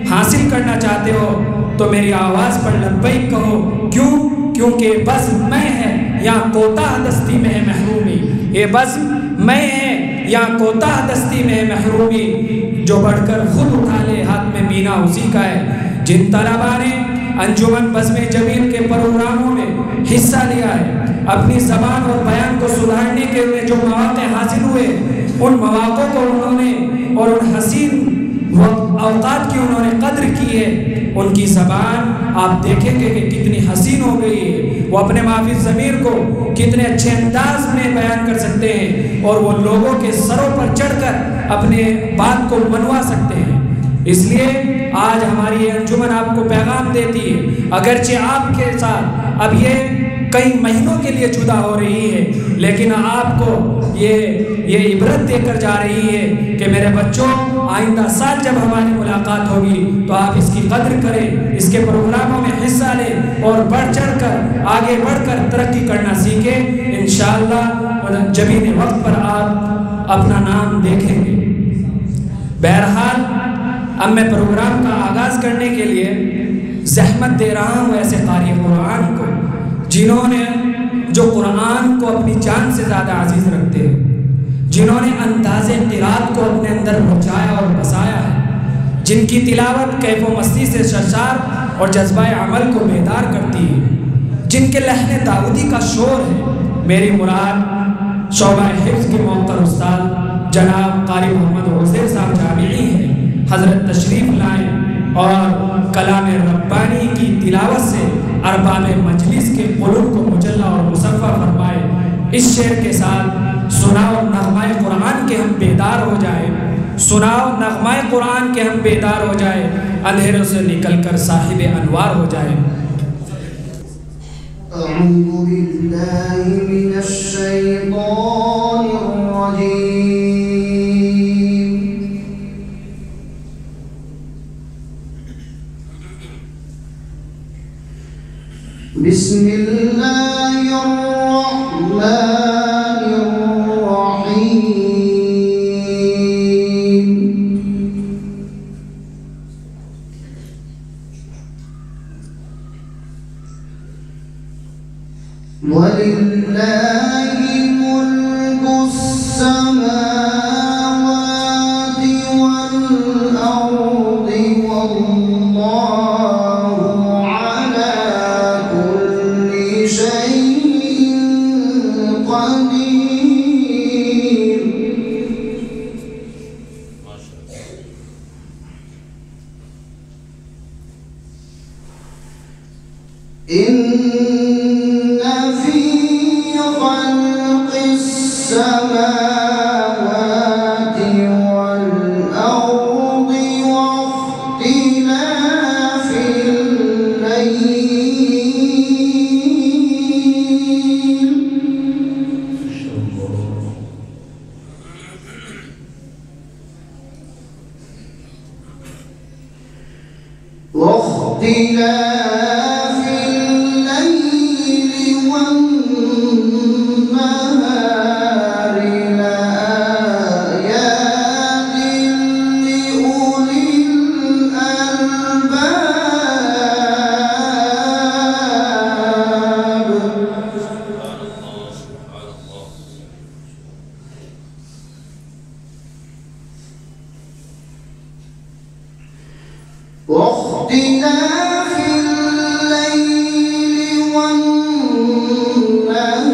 حاصل کرنا چاہتے ہو تو میری آواز پر لبیک کہو. کیوں؟ کیونکہ بزم میں ہے یا کوتاہ دستی میں ہے محرومی. یہ بزم میں ہے یا کوتاہ دستی میں ہے محرومی. جو بڑھ کر خود اٹھا لے ہاتھ میں مینا اسی کا ہے. جن طلباء نے انجمن بزم جمیل کے پروگراموں میں حصہ لیا ہے، اپنی زبان اور بیان کو سدھارنے کے لیے جو مواقع حاصل ہوئے، ان مواقع کو انہوں نے اور ان حسین اوقات کی انہوں نے قدر کی ہے. ان کی زبان آپ دیکھیں گے کہ کتنی حسین ہو گئی ہے. وہ اپنے معافی ضمیر کو کتنے اچھے انداز میں بیان کر سکتے ہیں اور وہ لوگوں کے سروں پر چڑھ کر اپنے بات کو منوا سکتے ہیں. اس لیے آج ہماری یہ انجمن آپ کو پیغام دیتی ہے، اگرچہ آپ کے ساتھ اب یہ کئی مہینوں کے لیے جدا ہو رہی ہے، لیکن آپ کو یہ عبرت دے کر جا رہی ہے کہ میرے بچوں، آئندہ سال جب ہماری ملاقات ہوگی تو آپ اس کی قدر کریں، اس کے پروگراموں میں حصہ لیں اور بڑھ چڑھ کر آگے بڑھ کر ترقی کرنا سیکھیں. انشاءاللہ جبین وقت پر آپ اپنا نام دیکھیں گے. بہرحال اب میں پروگرام کا آغاز کرنے کے لیے زحمت دے رہا ہوں ایسے قاری قرآن کو جنہوں نے جو قرآن کو اپنی جان سے زیادہ عزیز رکھتے ہیں، جنہوں نے انداز قرات کو اپنے اندر پہنچایا اور بسایا ہے، جن کی تلاوت کیف و مستی سے سرشار اور جذبہ عمل کو بیدار کرتی ہے، جن کے لحن داؤدی کا شور ہے. میری مراد شعبہ حفظ کے موقر استاد جناب قاری محمد عزیر صاحب جامعی ہیں. حضرت تشریف لائیں اور کلام ربانی کی تلاوت سے ارباب مجلس کے قلوب کو مجلہ اور مصفہ فرمائے. اس شعر کے ساتھ سناؤ نغمہ قرآن کے ہم بیدار ہو جائیں، سناؤ نغمہ قرآن کے ہم بیدار ہو جائیں، اندھیروں سے نکل کر صاحب انوار ہو جائیں. اعوذ باللہ من الشیطان الرجیم. بسم اللہ الرحمن الرحیم. وَلِلَّهِ مُلْكُ السَّمَاوَاتِ وَالْأَرْضِ وَاللَّهُ عَلَى كُلِّ شَيْءٍ قَدِيرٌ. إِنَّ فِي خَلْقِ السَّمَاوَاتِ وَالْأَرْضِ وَاخْتِلَافِ اللَّيْلِ وَالنَّهَارِ لَآيَاتٍ لِأُولِي الْأَلْبَابِ. واختلاف الليل والنهار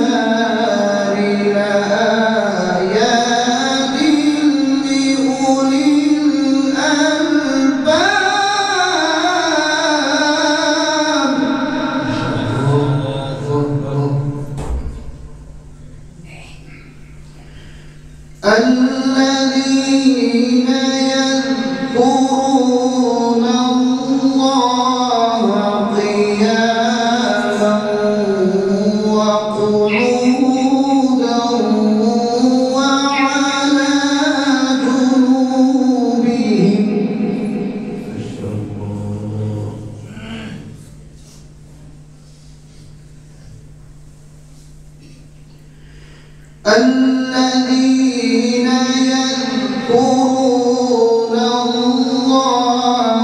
لآيات لأولي الألباب. الذين يذكرون الله قياما وقعودا وعلى جنوبهم. الذين يذكرون الله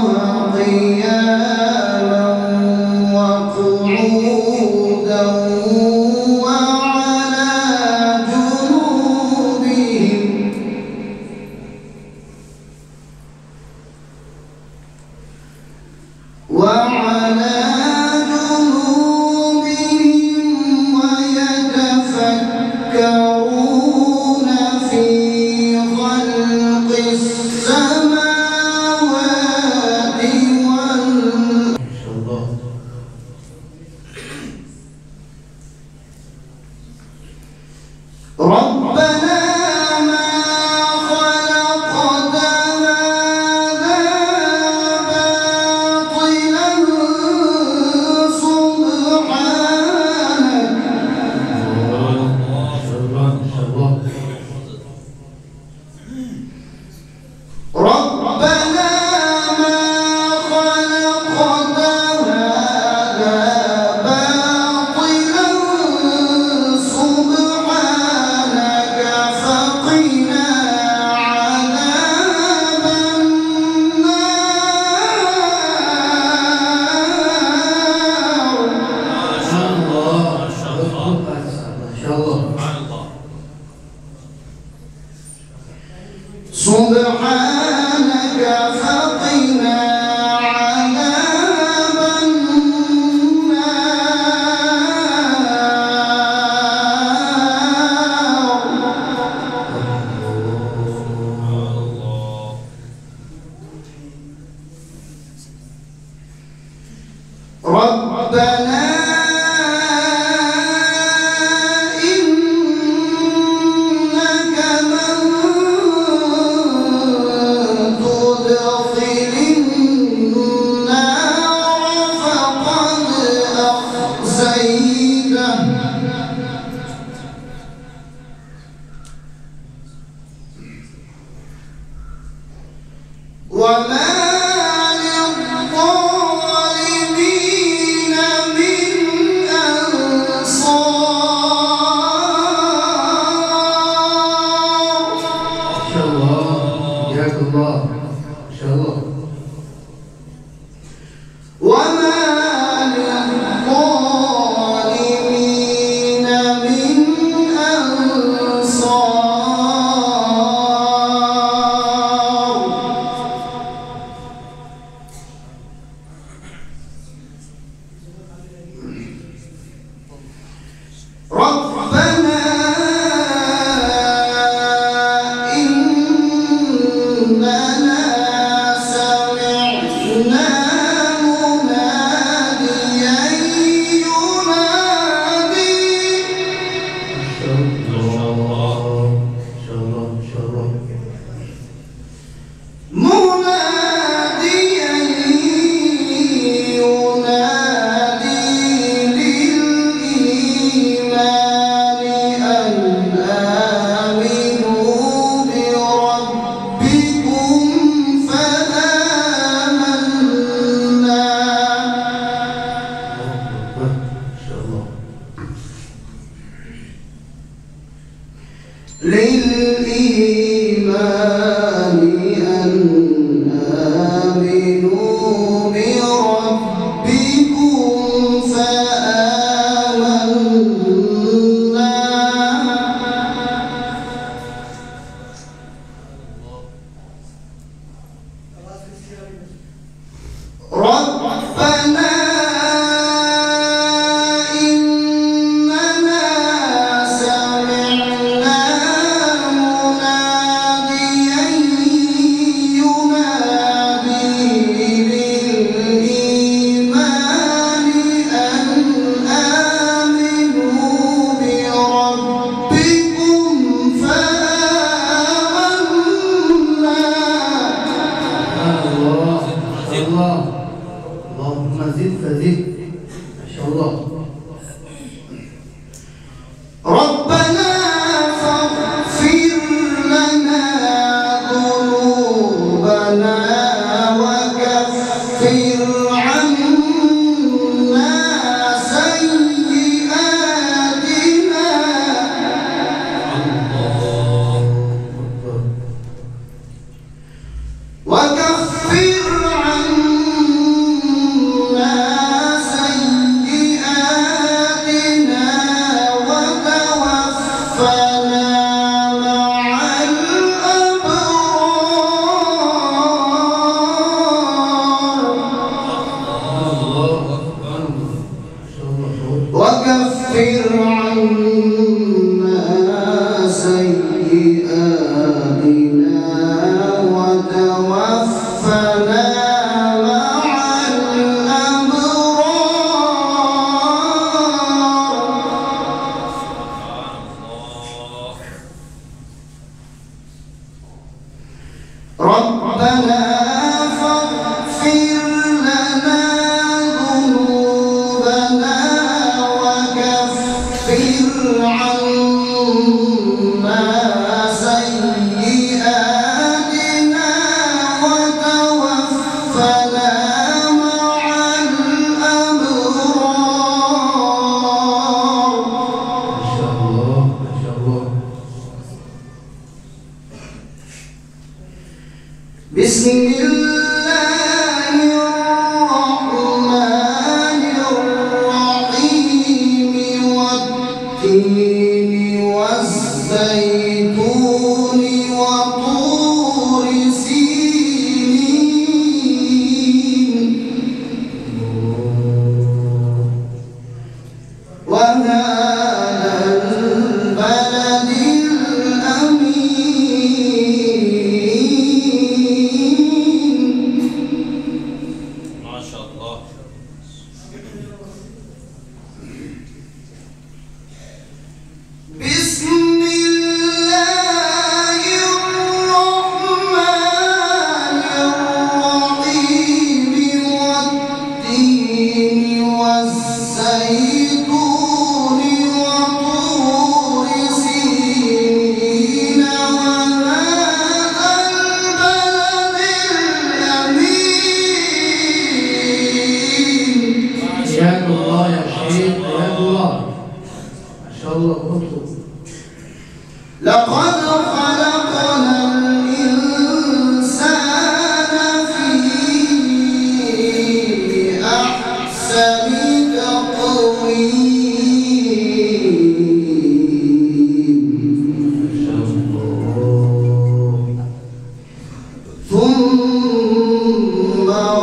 وعلى جنوبهم ويتفكرون في خلق السماوات والأرض. ربنا ما خلقت هذا باطلا سبحانك. ربنا ما خلقت هذا باطلا سبحانك فقنا عذاب النار. سبحانك فقنا عذاب النار. ربنا إنك من تدخل النار فقد أخزيته وما للظالمين من أنصار. ما شاء الله، حياك الله، ما شاء الله. وما للظالمين من أنصار. ربنا إننا سمعنا مناديا ينادي. ما شاء الله، ما شاء الله، ما شاء الله. مناديا ينادي للإيمان أن آمنوا بربكم فآمنا. ما شاء الله. للإيمان أن آمنوا بربكم فآمنا. ربنا إننا سمعنا مناديا ينادي للإيمان أن آمنوا بربكم فآمنا. الله، ما شاء الله. اللهم زد فزد، ما شاء الله. ربنا فاغفر لنا ذنوبنا وكفر عنا سيئاتنا. وكفر عنا سيئاتنا وتوفنا مع الأبرار.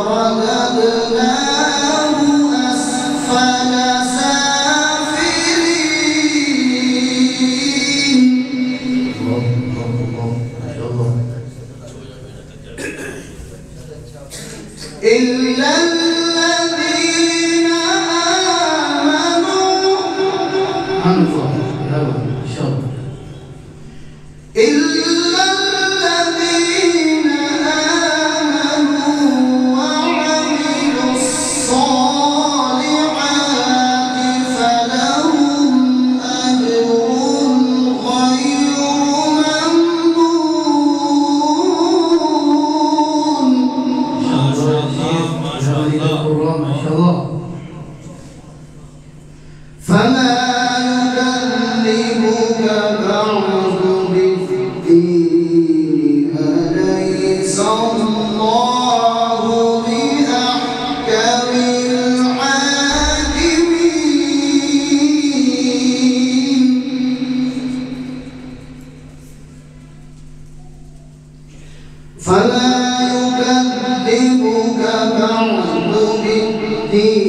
ورددناه أسفل سافلين الله الله الله ما شاء الله. إلا الذين آمنوا حنفا يلا إن شاء الله. إلا الذين آمنوا وعملوا الصالحات فلهم أجر غير ممنون. ما شاء الله ما شاء الله. فما يكذبك بعد بالدين أليس الله بأحكم الحاكمين. فلا يكذبك بعد بالدين